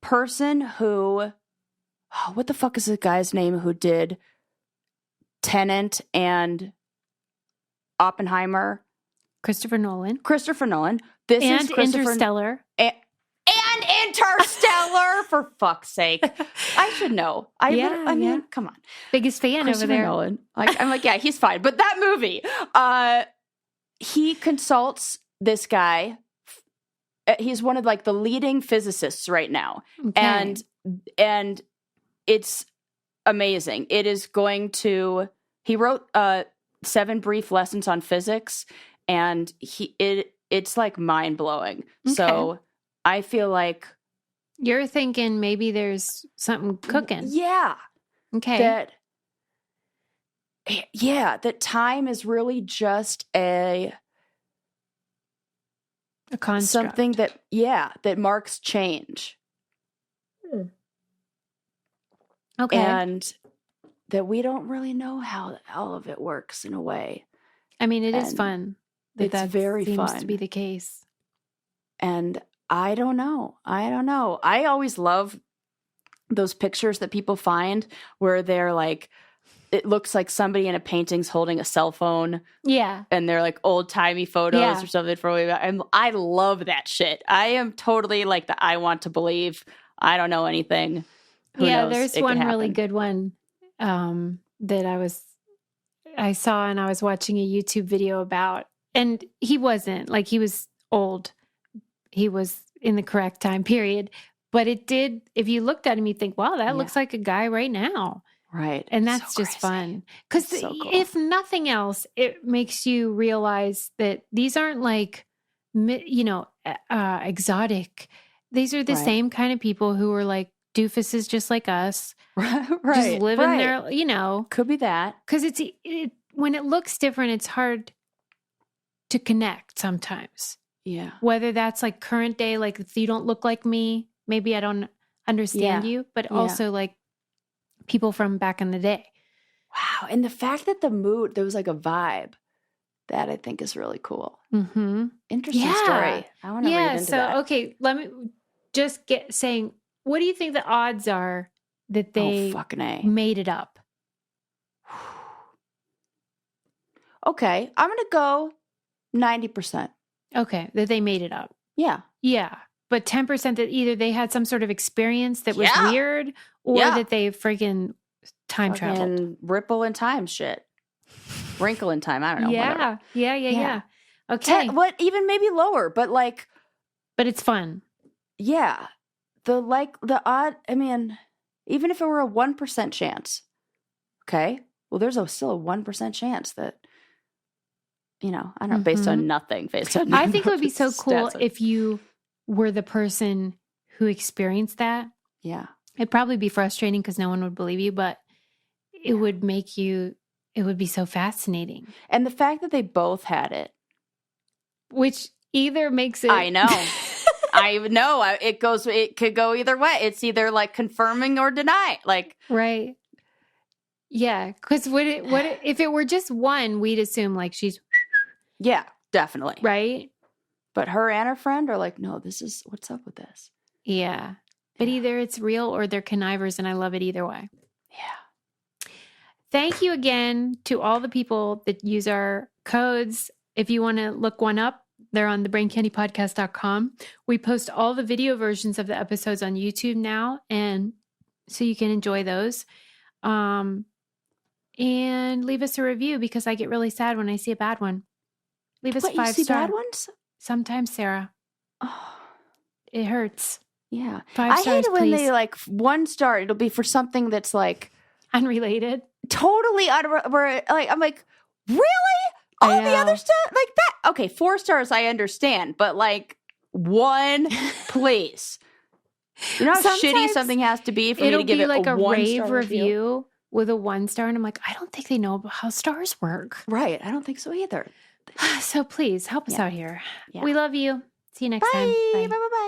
person who, what the fuck is the guy's name who did Tenet and Oppenheimer? Christopher Nolan. This and is Christopher Interstellar. And Interstellar, for fuck's sake. I should know. I mean, come on. Biggest fan over there. Nolan. I'm like, yeah, he's fine. But that movie, he consults this guy. He's one of like the leading physicists right now. Okay. And it's amazing. It is going to, he wrote 7 brief lessons on physics, and it's like mind blowing. Okay. So I feel like you're thinking maybe there's something cooking. Yeah. Okay. That time is really just a construct. Something that marks change. Okay. And that we don't really know how all of it works in a way. I mean, it is fun. It's very fun. Seems to be the case. And I don't know. I always love those pictures that people find where they're like, it looks like somebody in a painting's holding a cell phone. Yeah. And they're like old-timey photos or something from way back. I love that shit. I am totally like the I want to believe. I don't know anything. Who knows? There's one really good one that I saw, and I was watching a YouTube video about, and he wasn't like, he was old. He was in the correct time period. But it did, if you looked at him, you'd think, wow, that looks like a guy right now. Right. And that's so just crazy. fun. Because so cool. If nothing else, it makes you realize that these aren't like, exotic. These are the same kind of people who are like doofuses just like us. Right. Just living their, Could be that. Because when it looks different, it's hard to connect sometimes. Yeah. Whether that's like current day, like if you don't look like me, maybe I don't understand you, but also like people from back in the day. Wow. And the fact that there was like a vibe, that I think is really cool. Mm-hmm. Interesting story. I want to read into that. Okay, let me just saying, what do you think the odds are that they made it up? Okay, I'm going to go 90%. Okay, that they made it up. Yeah. Yeah. But 10% that either they had some sort of experience that was weird, or that they freaking time traveled. Ripple in time shit. Wrinkle in time. I don't know. Yeah. Yeah. Okay. Even maybe lower, but like. But it's fun. Yeah. The odd, I mean, even if it were a 1% chance. Okay. Well, there's still a 1% chance that, I don't know, based on nothing. I think it would be so cool if you were the person who experienced that. Yeah. It'd probably be frustrating because no one would believe you, but it would it would be so fascinating. And the fact that they both had it. Which either makes it. I know. I know. It could go either way. It's either like confirming or denying. Like. Right. Yeah. Because if it were just one, we'd assume like she's. Yeah, definitely. Right. But her and her friend are like, no, what's up with this? Yeah. But either it's real or they're connivers, and I love it either way. Yeah. Thank you again to all the people that use our codes. If you want to look one up, they're on thebraincandypodcast.com. We post all the video versions of the episodes on YouTube now, and so you can enjoy those. And leave us a review because I get really sad when I see a bad one. Leave us 5 stars. You see bad ones? Sometimes, Sarah. Oh. It hurts. Yeah. 5 stars, I hate it when please. they like 1 star. It'll be for something that's like unrelated. Totally where like I'm like, really? All the other stuff like that? Okay, 4 stars I understand, but like 1, please. You know how shitty something has to be for me to give it like a 1 rave star review with a 1 star, and I'm like, I don't think they know about how stars work. Right. I don't think so either. So please help us out here. Yeah. We love you. See you next time. Bye. Bye. Bye. Bye.